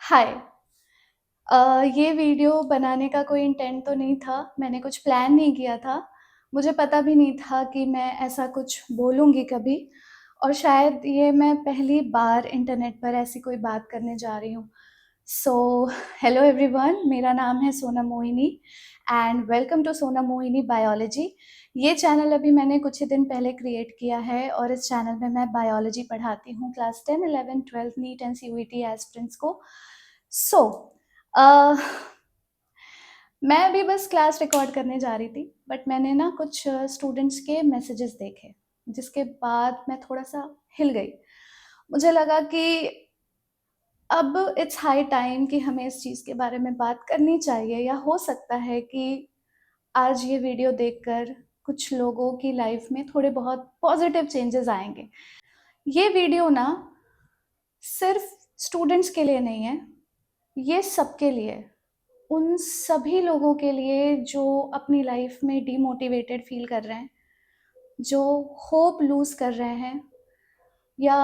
हाय। ये वीडियो बनाने का कोई इंटेंट तो नहीं था, मैंने कुछ प्लान नहीं किया था। मुझे पता भी नहीं था कि मैं ऐसा कुछ बोलूँगी कभी और शायद ये मैं पहली बार इंटरनेट पर ऐसी कोई बात करने जा रही हूँ। सो हेलो एवरीवन, मेरा नाम है Sonam Mohini and welcome to Sonam Mohini biology. ये चैनल अभी मैंने कुछ ही दिन पहले क्रिएट किया है और इस चैनल में मैं बायोलॉजी पढ़ाती हूँ class 10, 11, 12 neat and CUET aspirants को। सो मैं अभी बस क्लास रिकॉर्ड करने जा रही थी, बट मैंने ना कुछ स्टूडेंट्स के मैसेजेस देखे, जिसके बाद मैं थोड़ा-सा हिल गई। मुझे लगा कि अब इट्स हाई टाइम कि हमें इस चीज़ के बारे में बात करनी चाहिए, या हो सकता है कि आज ये वीडियो देखकर कुछ लोगों की लाइफ में थोड़े बहुत पॉजिटिव चेंजेस आएँगे। ये वीडियो ना सिर्फ़ स्टूडेंट्स के लिए नहीं है, ये सबके लिए है। उन सभी लोगों के लिए जो अपनी लाइफ में डिमोटिवेटेड फील कर रहे हैं, जो होप लूज़ कर रहे हैं, या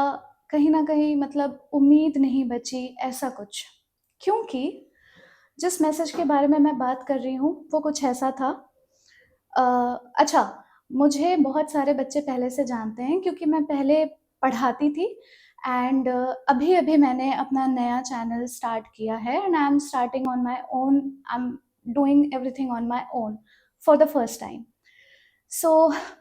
कहीं न कहीं मतलब उम्मीद नहीं बची, ऐसा कुछ। क्योंकि जिस मैसेज के बारे में मैं बात कर रही हूँ, वो कुछ ऐसा था। अ, अच्छा, मुझे बहुत सारे बच्चे पहले से जानते हैं क्योंकि मैं पहले पढ़ाती थी एंड अभी-अभी मैंने अपना नया चैनल स्टार्ट किया है and I am starting on my own. I am doing everything on my own for the first time. So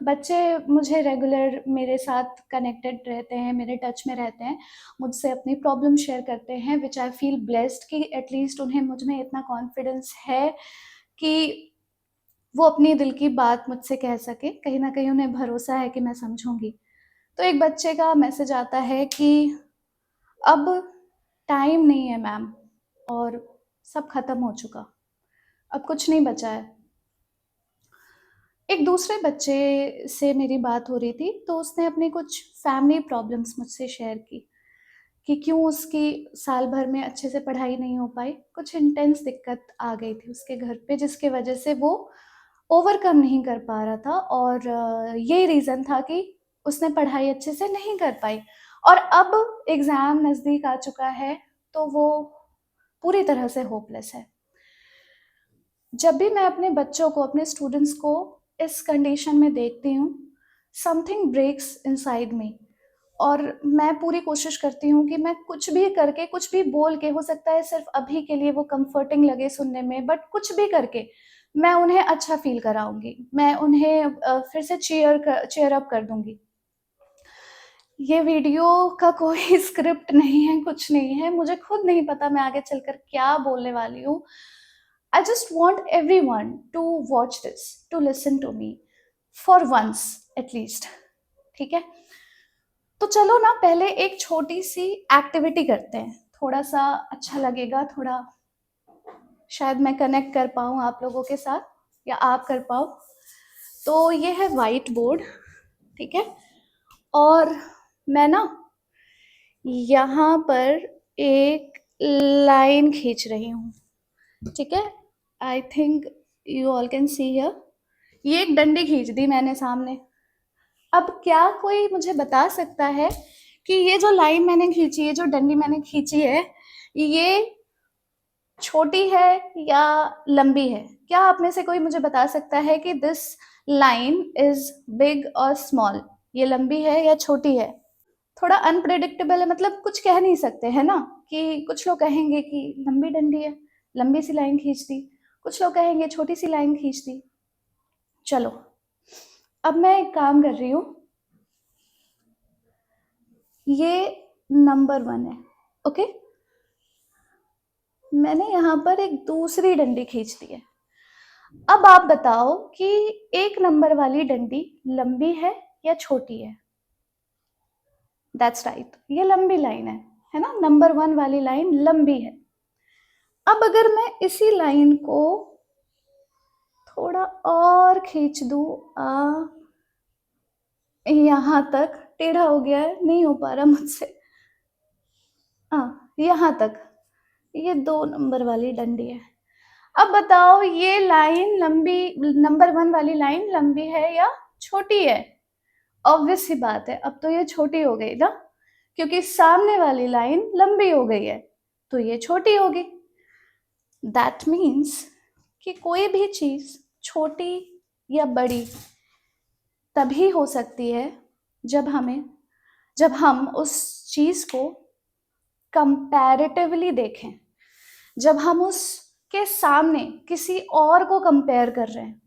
बच्चे मुझे रेगुलर मेरे साथ कनेक्टेड रहते हैं, मेरे टच में रहते हैं, मुझसे अपनी प्रॉब्लम शेयर करते हैं, व्हिच आई फील ब्लेस्ड कि एटलीस्ट उन्हें मुझ में इतना कॉन्फिडेंस है कि वो अपनी दिल की बात मुझसे कह सकें। कहीं न कहीं उन्हें भरोसा है कि मैं समझूँगी। तो एक बच्चे का मैसेज आता है कि अब टाइम नहीं है मैम, और सब खत्म हो चुका, अब कुछ नहीं बचा है। एक दूसरे बच्चे से मेरी बात हो रही थी, तो उसने अपनी कुछ फैमिली प्रॉब्लम्स मुझसे शेयर की कि क्यों उसकी साल भर में अच्छे से पढ़ाई नहीं हो पाई। कुछ इंटेंस दिक्कत आ गई थी उसके घर पे, जिसकी वजह से वो ओवरकम नहीं कर पा रहा था, और यही रीज़न था कि उसने पढ़ाई अच्छे से नहीं कर पाई। और अब एग्ज़ाम नज़दीक आ चुका है, तो वो पूरी तरह से होपलेस है। जब भी मैं अपने बच्चों को, अपने स्टूडेंट्स को इस कंडीशन में देखती हूँ, समथिंग ब्रेक्स इनसाइड मी, और मैं पूरी कोशिश करती हूँ कि मैं कुछ भी करके, कुछ भी बोल के, हो सकता है सिर्फ़ अभी के लिए वो कम्फ़र्टिंग लगे सुनने में, बट कुछ भी करके मैं उन्हें अच्छा फ़ील कराऊँगी। मैं उन्हें फिर से चीयर अप कर दूँगी। ये वीडियो का कोई स्क्रिप्ट नहीं है, कुछ नहीं है। मुझे खुद नहीं पता मैं आगे चलकर क्या बोलने वाली हूँ। I just want everyone to watch this, to listen to me for once at least. ठीक है? तो चलो ना, पहले एक छोटी-सी एक्टिविटी करते हैं। थोड़ा-सा अच्छा लगेगा, थोड़ा शायद मैं कनेक्ट कर पाऊँ आप लोगों के साथ, या आप कर पाओ। तो ये है व्हाइट बोर्ड, ठीक है? और मैं ना यहाँ पर एक लाइन खींच रही हूँ, ठीक है? I think you all can see here. ये एक डंडी खींच दी मैंने सामने। अब क्या कोई मुझे बता सकता है कि ये जो लाइन मैंने खींची है, जो डंडी मैंने खींची है, ये छोटी है या लंबी है? क्या आप में से कोई मुझे बता सकता है कि दिस लाइन इज़ बिग और स्मॉल? ये लंबी है या छोटी है? थोड़ा अनप्रेडिक्टेबल है, मतलब कुछ कह नहीं सकते, है ना? कि कुछ लोग कहेंगे कि लंबी डंडी है, लंबी सी लाइन खींच दी। कुछ लोग कहेंगे छोटी सी लाइन खींच दी। चलो, अब मैं एक काम कर रही हूँ। ये नंबर 1 है, ओके? मैंने यहाँ पर एक दूसरी डंडी खींच दी है। अब आप बताओ कि एक नंबर वाली डंडी लंबी है या छोटी है? दैट्स राइट, ये लंबी लाइन है ना? नंबर 1 वाली लाइन लंबी है। अब अगर मैं इसी लाइन को थोड़ा और खींच दूँ, यहाँ तक, टेढ़ा हो गया है, नहीं हो पा रहा मुझसे। यहाँ तक, ये 2 नंबर वाली डंडी है। अब बताओ ये लाइन लंबी, नंबर 1 वाली लाइन लंबी है या छोटी है? ऑब्वियस सी बात है, अब तो ये छोटी हो गई ना, क्योंकि सामने वाली लाइन लंबी हो गई है। तो ये छोटी होगी। दैट मीन्स कि कोई भी चीज़ छोटी या बड़ी तभी हो सकती है जब हम उस चीज़ को कंपैरेटिवली देखें, जब हम उसके सामने किसी और को कंपेयर कर रहे हैं।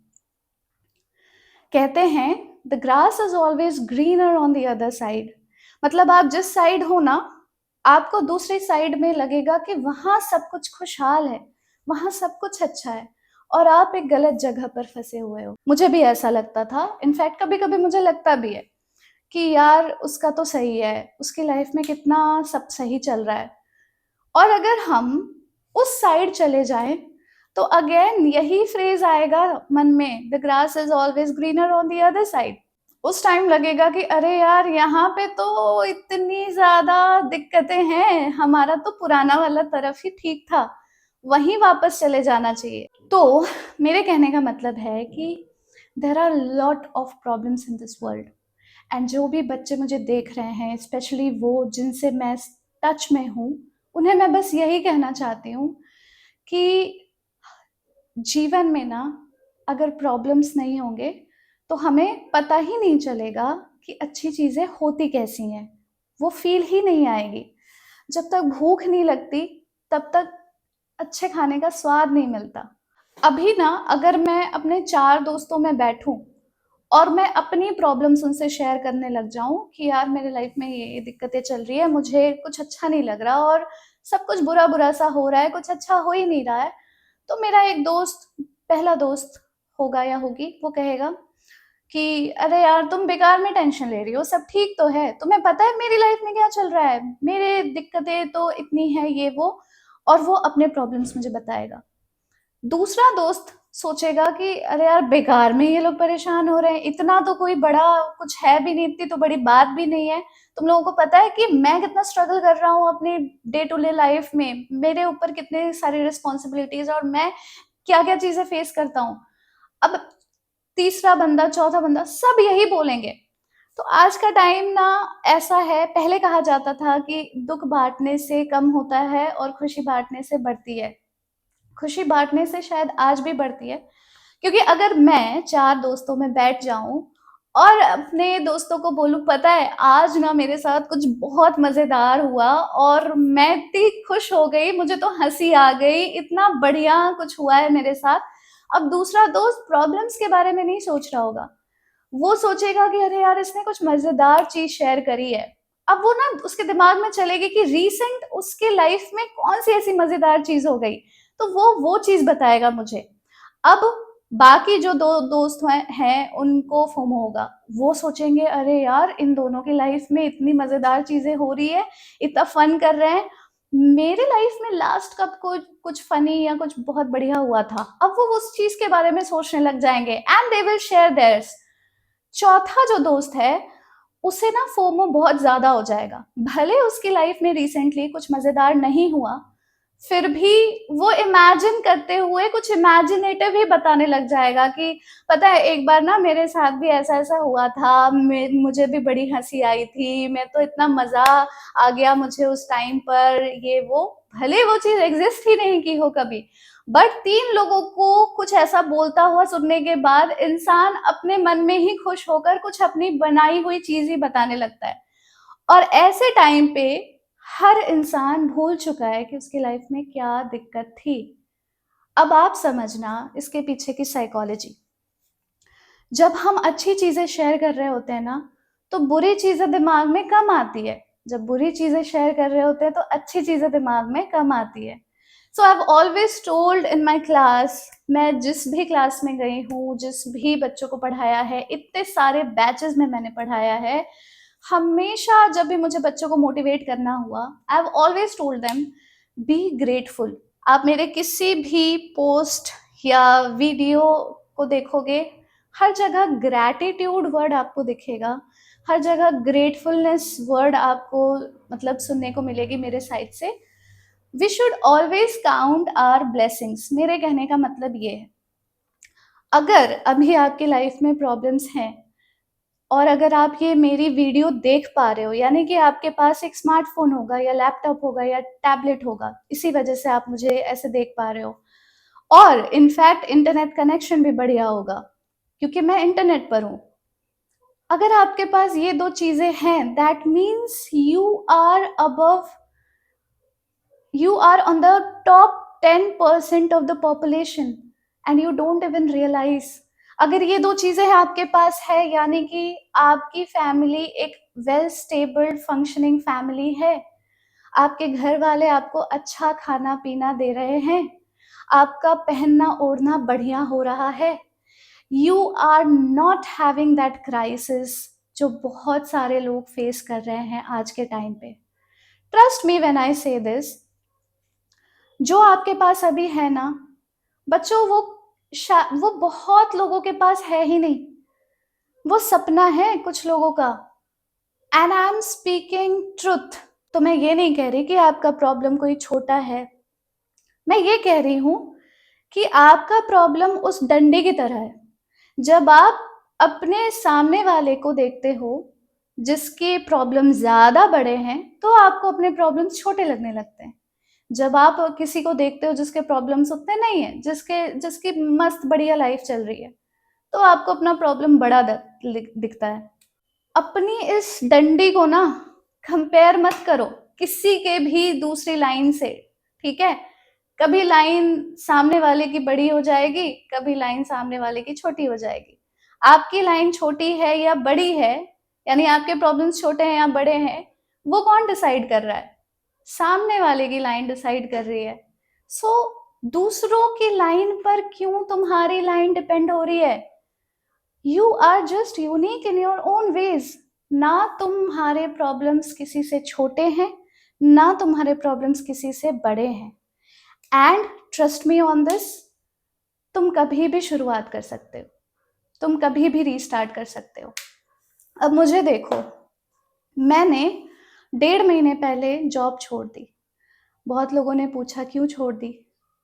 कहते हैं the grass is always greener on the other side. मतलब आप जिस साइड हो ना, आपको दूसरी साइड में लगेगा कि वहां सब कुछ खुशहाल है, वहां सब कुछ अच्छा है, और आप एक गलत जगह पर फंसे हुए हो। मुझे भी ऐसा लगता था, इनफैक्ट कभी कभी मुझे लगता भी है कि यार उसका तो सही है, उसकी लाइफ में कितना सब सही चल रहा है। और अगर हम उस साइड चले जाएं तो अगेन यही फ्रेज आएगा मन में, the grass is always greener on the other side. उस टाइम लगेगा कि अरे यार यहाँ पे तो इतनी ज्यादा दिक्कतें हैं, हमारा तो पुराना वाला तरफ ही ठीक था, वहीं वापस चले जाना चाहिए। तो मेरे कहने का मतलब है कि there are lot of problems in this world, and जो भी बच्चे मुझे देख रहे हैं, स्पेशली वो जिनसे मैं टच में हूँ, उन्हें मैं बस यही कहना चाहती हूँ कि जीवन में ना अगर प्रॉब्लम्स नहीं होंगे तो हमें पता ही नहीं चलेगा कि अच्छी चीज़ें होती कैसी हैं, वो फील ही नहीं आएगी। जब तक भूख नहीं लगती तब तक अच्छे खाने का स्वाद नहीं मिलता। अभी ना अगर मैं अपने 4 दोस्तों में बैठूं और मैं अपनी प्रॉब्लम्स उनसे शेयर करने लग जाऊं कि यार मेरे लाइफ में ये दिक्कतें चल रही है, मुझे कुछ अच्छा नहीं लग रहा और सब कुछ बुरा बुरा सा हो रहा है, कुछ अच्छा हो ही नहीं रहा है, तो मेरा एक दोस्त, पहला दोस्त होगा या होगी, वो कहेगा कि अरे यार तुम बेकार में टेंशन ले रही हो, सब ठीक तो है, तुम्हें पता है मेरी लाइफ में क्या चल रहा है, मेरे दिक्कतें तो इतनी है ये वो, और वो अपने प्रॉब्लम्स मुझे बताएगा। दूसरा दोस्त सोचेगा कि अरे यार बेकार में ये लोग परेशान हो रहे हैं, इतना तो कोई बड़ा कुछ है भी नहीं, इतनी तो बड़ी बात भी नहीं है, तुम लोगों को पता है कि मैं कितना स्ट्रगल कर रहा हूँ अपनी डे टू डे लाइफ में, मेरे ऊपर कितने सारी रिस्पॉन्सिबिलिटीज और मैं क्या क्या चीजें फेस करता हूँ। अब तीसरा बंदा, चौथा बंदा, सब यही बोलेंगे। तो आज का टाइम ना ऐसा है, पहले कहा जाता था कि दुख बांटने से कम होता है और खुशी बांटने से बढ़ती है। खुशी बांटने से शायद आज भी बढ़ती है, क्योंकि अगर मैं 4 दोस्तों में बैठ जाऊं और अपने दोस्तों को बोलूं पता है आज ना मेरे साथ कुछ बहुत मजेदार हुआ और मैं इतनी खुश हो गई, मुझे तो हंसी आ गई, इतना बढ़िया कुछ हुआ है मेरे साथ। अब दूसरा दोस्त प्रॉब्लम्स के बारे में नहीं सोच रहा होगा, वो सोचेगा कि अरे यार इसने कुछ मजेदार चीज शेयर करी है। अब वो ना उसके दिमाग में चलेगी कि रीसेंट उसके लाइफ में कौन सी ऐसी मजेदार चीज हो गई, तो वो चीज बताएगा मुझे। अब बाकी जो दो दोस्त हैं उनको फोमो होगा, वो सोचेंगे अरे यार इन दोनों की लाइफ में इतनी मजेदार चीजें हो रही है, इतना फन कर रहे हैं, मेरे लाइफ में लास्ट कब कुछ फनी या कुछ बहुत बढ़िया हुआ था। अब वो उस चीज के बारे में सोचने लग जाएंगे and they will share theirs. चौथा जो दोस्त है उसे ना फोमो बहुत ज्यादा हो जाएगा, भले उसकी लाइफ में रिसेंटली कुछ मजेदार नहीं हुआ, फिर भी वो इमेजिन करते हुए कुछ इमेजिनेटिव ही बताने लग जाएगा कि पता है एक बार ना मेरे साथ भी ऐसा ऐसा हुआ था, मुझे भी बड़ी हंसी आई थी, मैं तो इतना मजा आ गया मुझे उस टाइम पर, ये वो। भले वो चीज एग्जिस्ट ही नहीं की हो कभी, बट 3 लोगों को कुछ ऐसा बोलता हुआ सुनने के बाद इंसान अपने मन में ही खुश होकर कुछ अपनी बनाई हुई चीज ही बताने लगता है। और ऐसे टाइम पे हर इंसान भूल चुका है कि उसकी लाइफ में क्या दिक्कत थी। अब आप समझना इसके पीछे की साइकोलॉजी। जब हम अच्छी चीजें शेयर कर रहे होते हैं ना, तो बुरी चीजें दिमाग में कम आती है, जब बुरी चीजें शेयर कर रहे होते हैं तो अच्छी चीजें दिमाग में कम आती है। So I have always told in my class, मैं जिस भी क्लास में गई हूँ, जिस भी बच्चों को पढ़ाया है, इतने सारे बैचेस में मैंने पढ़ाया है, हमेशा जब भी मुझे बच्चों को मोटिवेट करना हुआ, आई have always told them be grateful. आप मेरे किसी भी पोस्ट या वीडियो को देखोगे, हर जगह ग्रैटिट्यूड वर्ड आपको दिखेगा, हर जगह ग्रेटफुलनेस वर्ड आपको मतलब सुनने को मिलेगी मेरे साइड से। We should always count our blessings. मेरे कहने का मतलब ये है, अगर अभी आपकी लाइफ में प्रॉब्लम्स हैं और अगर आप ये मेरी वीडियो देख पा रहे हो, यानी कि आपके पास एक स्मार्टफ़ोन होगा या लैपटॉप होगा या टैबलेट होगा, इसी वजह से आप मुझे ऐसे देख पा रहे हो। और इनफैक्ट इंटरनेट कनेक्शन भी बढ़िया होगा, क्योंकि मैं इंटरनेट पर हूँ। अगर आपके पास ये 2 चीज़ें हैं, that means you are on the top 10% of the population and you don't even realize। अगर ये 2 चीज़ें हैं आपके पास है, यानी कि आपकी फैमिली एक वेल स्टेबल फंक्शनिंग फैमिली है। आपके घर वाले आपको अच्छा खाना-पीना दे रहे हैं। आपका पहनना-ओढ़ना बढ़िया हो रहा है। You are not having that crisis जो बहुत सारे लोग फेस कर रहे हैं आज के टाइम पे। Trust me when I say this, जो आपके पास अभी है ना, बच्चों, वो बहुत लोगों के पास है ही नहीं। वो सपना है कुछ लोगों का। And I am speaking truth. तो मैं ये नहीं कह रही कि आपका प्रॉब्लम कोई छोटा है। मैं ये कह रही हूँ कि आपका प्रॉब्लम उस डंडे की तरह है। जब आप अपने सामने वाले को देखते हो, जिसके प्रॉब्लम ज़्यादा बड़े हैं, तो आपको अपने प्रॉब्लम्स छोटे लगने लगते हैं। जब आप किसी को देखते हो जिसके प्रॉब्लम्स उतने नहीं है, जिसकी मस्त बढ़िया लाइफ चल रही है, तो आपको अपना प्रॉब्लम बड़ा दिखता है। अपनी इस डंडी को ना कंपेयर मत करो किसी के भी दूसरी लाइन से, ठीक है? कभी लाइन सामने वाले की बड़ी हो जाएगी, कभी लाइन सामने वाले की छोटी हो जाएगी। आपकी लाइन छोटी है या बड़ी है, यानी आपके प्रॉब्लम्स छोटे हैं या बड़े हैं, वो कौन डिसाइड कर रहा है? सामने वाले की लाइन डिसाइड कर रही है। सो दूसरों की लाइन पर क्यों तुम्हारी लाइन डिपेंड हो रही है? You are just unique in your own ways. ना तुम्हारे प्रॉब्लम्स किसी से छोटे हैं, ना तुम्हारे प्रॉब्लम्स किसी से बड़े हैं। And trust me on this, तुम कभी भी शुरुआत कर सकते हो, तुम कभी भी रीस्टार्ट कर सकते हो। अब मुझे देखो, मैंने 1.5 महीने पहले जॉब छोड़ दी। बहुत लोगों ने पूछा क्यों छोड़ दी,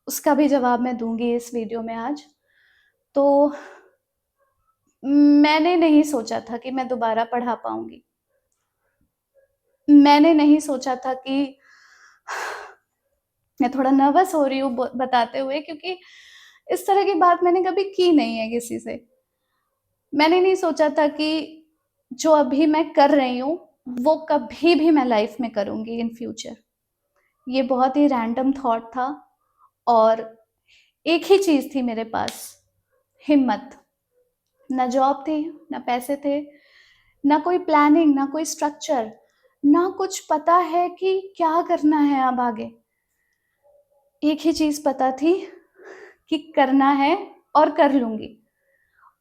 उसका भी जवाब मैं दूंगी इस वीडियो में आज। तो मैंने नहीं सोचा था कि मैं दोबारा पढ़ा पाऊंगी। मैंने नहीं सोचा था कि मैं थोड़ा नर्वस हो रही हूँ बताते हुए, क्योंकि इस तरह की बात मैंने कभी की नहीं है किसी से। मैंने नहीं सोचा था कि जो अभी मैं कर रही हूँ वो कभी भी मैं लाइफ में करूँगी इन फ्यूचर। ये बहुत ही रैंडम थॉट था और एक ही चीज़ थी मेरे पास, हिम्मत। ना जॉब थी, ना पैसे थे, ना कोई प्लानिंग, ना कोई स्ट्रक्चर, ना कुछ पता है कि क्या करना है अब आगे। एक ही चीज़ पता थी कि करना है और कर लूँगी।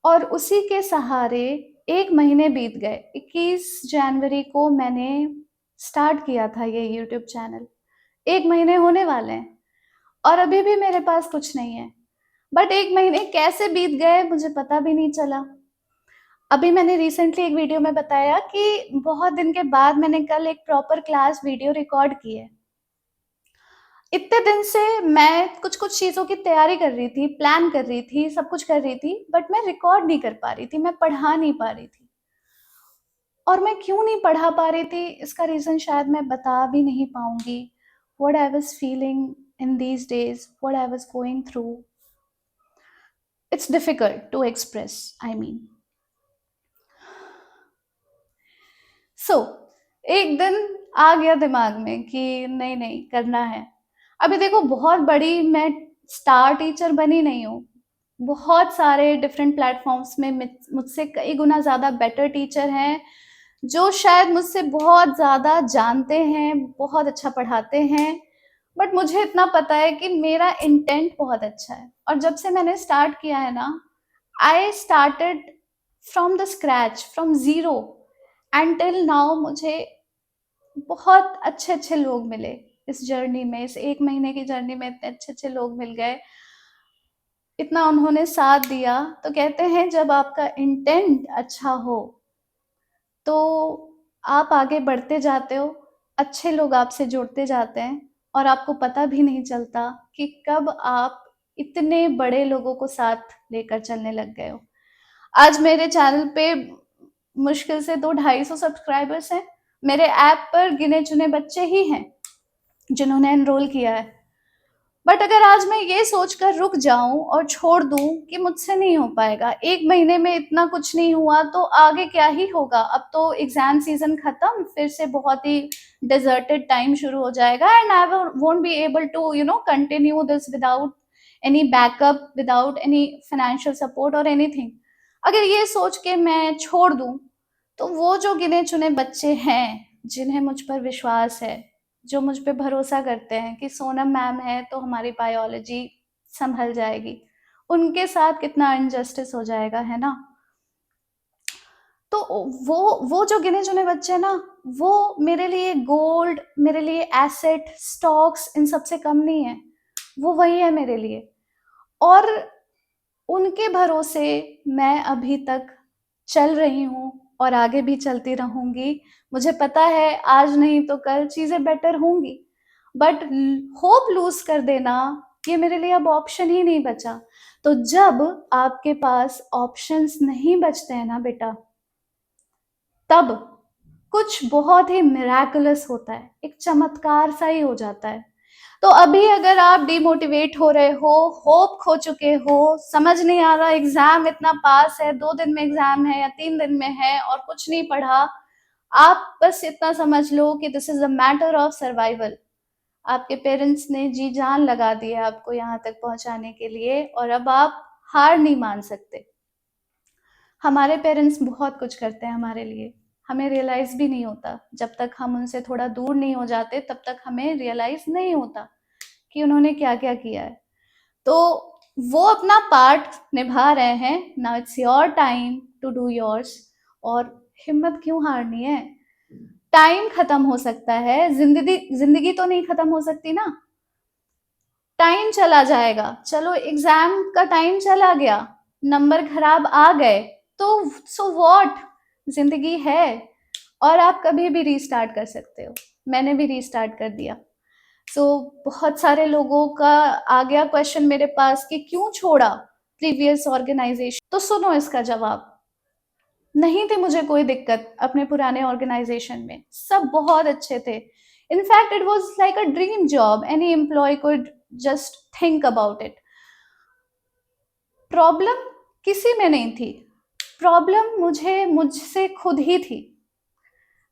और उसी के सहारे 1 महीने बीत गए। 21 जनवरी को मैंने स्टार्ट किया था ये यूट्यूब चैनल। 1 महीने होने वाले हैं और अभी भी मेरे पास कुछ नहीं है। बट 1 महीने कैसे बीत गए मुझे पता भी नहीं चला। अभी मैंने रिसेंटली एक वीडियो में बताया कि बहुत दिन के बाद मैंने कल एक प्रॉपर क्लास वीडियो रिकॉर्ड की है। इतने दिन से मैं कुछ-कुछ चीज़ों की तैयारी कर रही थी, प्लान कर रही थी, सब कुछ कर रही थी, बट मैं रिकॉर्ड नहीं कर पा रही थी, मैं पढ़ा नहीं पा रही थी। और मैं क्यों नहीं पढ़ा पा रही थी, इसका रीज़न शायद मैं बता भी नहीं पाऊँगी। What I was feeling in these days, what I was going through, it's difficult to express, I mean. So एक दिन आ गया दिमाग में कि नहीं करना है। अभी देखो, बहुत बड़ी मैं स्टार टीचर बनी नहीं हूँ। बहुत सारे डिफरेंट प्लेटफॉर्म्स में मुझसे कई गुना ज़्यादा बेटर टीचर हैं, जो शायद मुझसे बहुत ज़्यादा जानते हैं, बहुत अच्छा पढ़ाते हैं। बट मुझे इतना पता है कि मेरा इंटेंट बहुत अच्छा है। और जब से मैंने स्टार्ट किया है ना, I started from the scratch, from zero, and till now मुझे बहुत अच्छे-अच्छे लोग मिले इस जर्नी में। इस 1 महीने की जर्नी में इतने अच्छे-अच्छे लोग मिल गए, इतना उन्होंने साथ दिया। तो कहते हैं जब आपका इंटेंट अच्छा हो, तो आप आगे बढ़ते जाते हो, अच्छे लोग आपसे जुड़ते जाते हैं और आपको पता भी नहीं चलता कि कब आप इतने बड़े लोगों को साथ लेकर चलने लग गए हो। आज मेरे चैनल पे मुश्किल से 200-250 सब्सक्राइबर्स हैं। मेरे ऐप पर गिने चुने बच्चे ही हैं जिन्होंने एनरोल किया है। बट अगर आज मैं ये सोचकर रुक जाऊं और छोड़ दूं कि मुझसे नहीं हो पाएगा, 1 महीने में इतना कुछ नहीं हुआ तो आगे क्या ही होगा। अब तो एग्जाम सीजन खत्म, फिर से बहुत ही डिजर्टेड टाइम शुरू हो जाएगा and I won't be able to continue this without any backup, without any financial support और एनीथिंग। अगर ये सोच के मैं छोड़ दूं तो वो जो गिने चुने बच्चे हैं जिन्हें मुझ पर विश्वास है, जो मुझ पे भरोसा करते हैं कि सोनम मैम है तो हमारी बायोलॉजी संभल जाएगी, उनके साथ कितना इनजस्टिस हो जाएगा, है ना। तो वो जो गिने चुने बच्चे हैं ना, वो मेरे लिए गोल्ड, मेरे लिए एसेट, स्टॉक्स, इन सबसे कम नहीं है। वो वही है मेरे लिए। और उनके भरोसे मैं अभी तक चल रही हूँ और आगे भी चलती रहूंगी। मुझे पता है आज नहीं तो कल चीजें बेटर होंगी, बट होप लूज कर देना ये मेरे लिए अब ऑप्शन ही नहीं बचा। तो जब आपके पास ऑप्शंस नहीं बचते हैं ना बेटा, तब कुछ बहुत ही मिराकुलस होता है, एक चमत्कार सा ही हो जाता है। तो अभी अगर आप डिमोटिवेट हो रहे हो, होप खो चुके हो, समझ नहीं आ रहा, एग्जाम इतना पास है, 2 दिन में एग्जाम है या 3 दिन में है और कुछ नहीं पढ़ा, आप बस इतना समझ लो कि this is a matter of survival. आपके पेरेंट्स ने जी जान लगा दी है आपको यहाँ तक पहुंचाने के लिए और अब आप हार नहीं मान सकते। हमारे पेरेंट्स बहुत कुछ करते हैं हमारे लिए, हमें रियलाइज भी नहीं होता। जब तक हम उनसे थोड़ा दूर नहीं हो जाते तब तक हमें रियलाइज नहीं होता कि उन्होंने क्या क्या किया है। तो वो अपना पार्ट निभा रहे हैं, now it's your time to do yours. और हिम्मत क्यों हारनी है। टाइम खत्म हो सकता है, जिंदगी जिंदगी तो नहीं खत्म हो सकती ना। टाइम चला जाएगा, चलो एग्जाम का टाइम चला गया, नंबर खराब आ गए तो सो व्हाट, जिंदगी है और आप कभी भी रीस्टार्ट कर सकते हो। मैंने भी रीस्टार्ट कर दिया। सो बहुत सारे लोगों का आ गया क्वेश्चन मेरे पास कि क्यों छोड़ा प्रीवियस ऑर्गेनाइजेशन। तो सुनो इसका जवाब। नहीं थी मुझे कोई दिक्कत अपने पुराने ऑर्गेनाइजेशन में, सब बहुत अच्छे थे। In fact it was like a dream job, any employ could just think about it. Problem किसी में नहीं थी, प्रॉब्लम मुझसे खुद ही थी।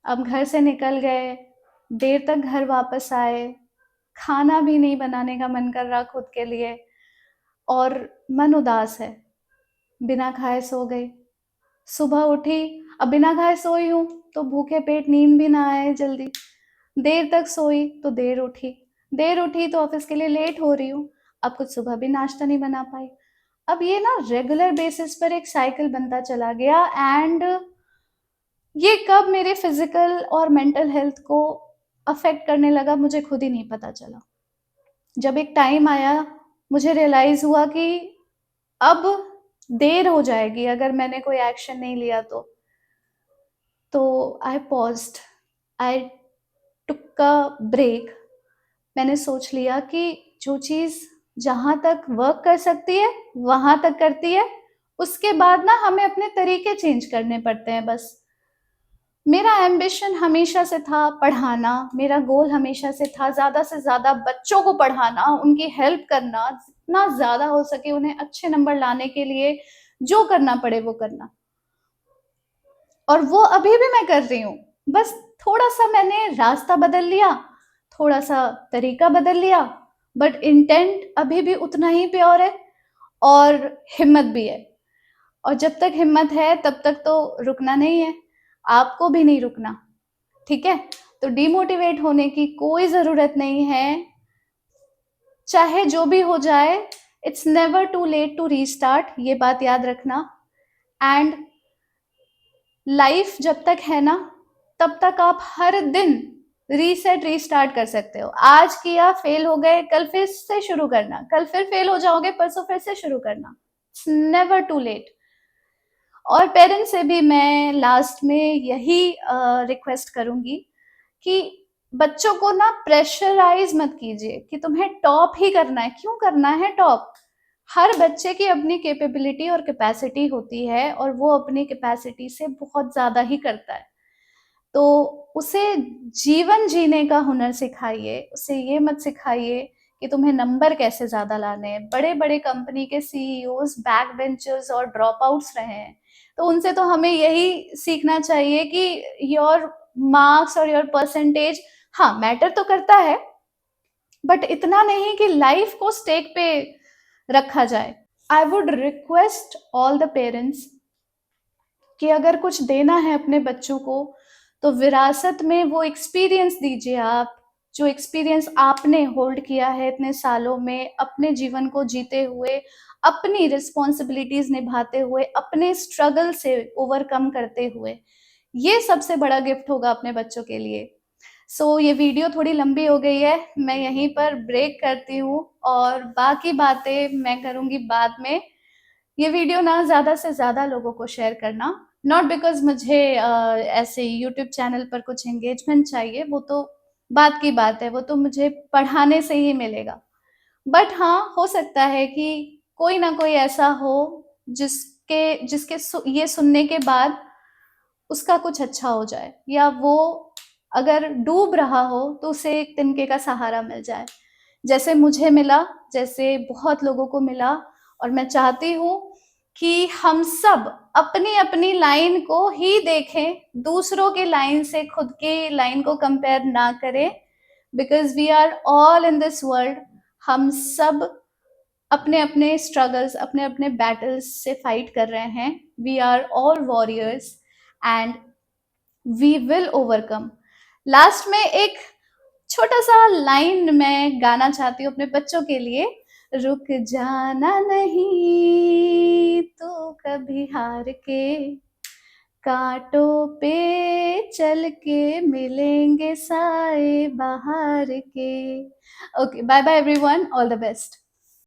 अब घर से निकल गए, देर तक घर वापस आए, खाना भी नहीं बनाने का मन कर रहा खुद के लिए और मन उदास है, बिना खाए सो गई। सुबह उठी, अब बिना खाए सोई हूँ तो भूखे पेट नींद भी ना आए जल्दी। देर तक सोई तो देर उठी तो ऑफिस के लिए लेट हो रही हूँ। अब कुछ सुबह भी नाश्ता नहीं बना पाई। अब ये ना रेगुलर बेसिस पर एक साइकिल बनता चला गया एंड ये कब मेरे फिजिकल और मेंटल हेल्थ को अफेक्ट करने लगा मुझे खुद ही नहीं पता चला। जब एक टाइम आया, मुझे रियलाइज हुआ कि अब देर हो जाएगी अगर मैंने कोई एक्शन नहीं लिया तो आई paused, I took a break. मैंने सोच लिया कि जो चीज़ जहाँ तक वर्क कर सकती है वहां तक करती है, उसके बाद ना हमें अपने तरीके चेंज करने पड़ते हैं बस। मेरा एम्बिशन हमेशा से था पढ़ाना, मेरा गोल हमेशा से ज़्यादा बच्चों को पढ़ाना, उनकी हेल्प करना, जितना ज़्यादा हो सके उन्हें अच्छे नंबर लाने के लिए जो करना पड़े वो करना। और वो अभी भी मैं कर रही हूँ, बस थोड़ा सा मैंने रास्ता बदल लिया, थोड़ा सा तरीका बदल लिया, बट इंटेंट अभी भी उतना ही प्योर है और हिम्मत भी है। और जब तक हिम्मत है तब तक तो रुकना नहीं है, आपको भी नहीं रुकना, ठीक है। तो डिमोटिवेट होने की कोई जरूरत नहीं है, चाहे जो भी हो जाए, it's never too late to restart, ये बात याद रखना। एंड लाइफ जब तक है ना तब तक आप हर दिन रीसेट रीस्टार्ट कर सकते हो। आज किया, फेल हो गए, कल फिर से शुरू करना, कल फिर फेल हो जाओगे, परसों फिर से शुरू करना, इट्स नेवर टू लेट। और पेरेंट्स से भी मैं लास्ट में यही रिक्वेस्ट करूंगी कि बच्चों को ना प्रेशराइज मत कीजिए कि तुम्हें टॉप ही करना है। क्यों करना है टॉप, हर बच्चे की अपनी कैपेबिलिटी और कैपेसिटी होती है और वो अपनी कैपेसिटी से बहुत ज़्यादा ही करता है। तो उसे जीवन जीने का हुनर सिखाइए, उसे ये मत सिखाइए कि तुम्हें नंबर कैसे ज़्यादा लाने हैं। बड़े-बड़े कंपनी के सीईओज़ बैक बेंचर्स और ड्रॉप आउट्स रहे हैं, तो उनसे तो हमें यही सीखना चाहिए कि योर मार्क्स और योर परसेंटेज हाँ, मैटर तो करता है, बट इतना नहीं कि लाइफ को स्टेक पे रखा जाए। I would request all the parents कि अगर कुछ देना है अपने बच्चों को तो विरासत में वो एक्सपीरियंस दीजिए आप, जो एक्सपीरियंस आपने होल्ड किया है इतने सालों में, अपने जीवन को जीते हुए, अपनी रिस्पॉन्सिबिलिटीज निभाते हुए, अपने स्ट्रगल से ओवरकम करते हुए। ये सबसे बड़ा गिफ्ट होगा अपने बच्चों के लिए। ये वीडियो थोड़ी लंबी हो गई है, मैं यहीं पर ब्रेक करती हूँ और बाकी बातें मैं करूँगी बाद में। ये वीडियो ना ज़्यादा से ज़्यादा लोगों को शेयर करना, नॉट बिकॉज़ मुझे ऐसे यूट्यूब चैनल पर कुछ एंगेजमेंट चाहिए, वो तो बात की बात है, वो तो मुझे पढ़ाने से ही मिलेगा। बट हाँ, हो सकता है कि कोई ना कोई ऐसा हो जिसके जिसके ये सुनने के बाद उसका कुछ अच्छा हो जाए, या वो अगर डूब रहा हो तो उसे एक तिनके का सहारा मिल जाए। जैसे मुझे मिला, जैसे बहुत लोगों को मिला, और मैं चाहती हूँ कि हम सब अपनी-अपनी लाइन को ही देखें, दूसरों के लाइन से खुद के लाइन को कंपेयर ना करें, because we are all in this world. हम सब अपने-अपने स्ट्रगल्स, अपने-अपने बैटल्स से फाइट कर रहे हैं। We are all warriors and we will overcome. Last में एक छोटा सा लाइन मैं गाना चाहती हूँ अपने बच्चों के लिए। रुक जाना नहीं तू कभी हार के, कांटों पे चल के मिलेंगे साए बाहर के। Okay, bye bye everyone, all the best.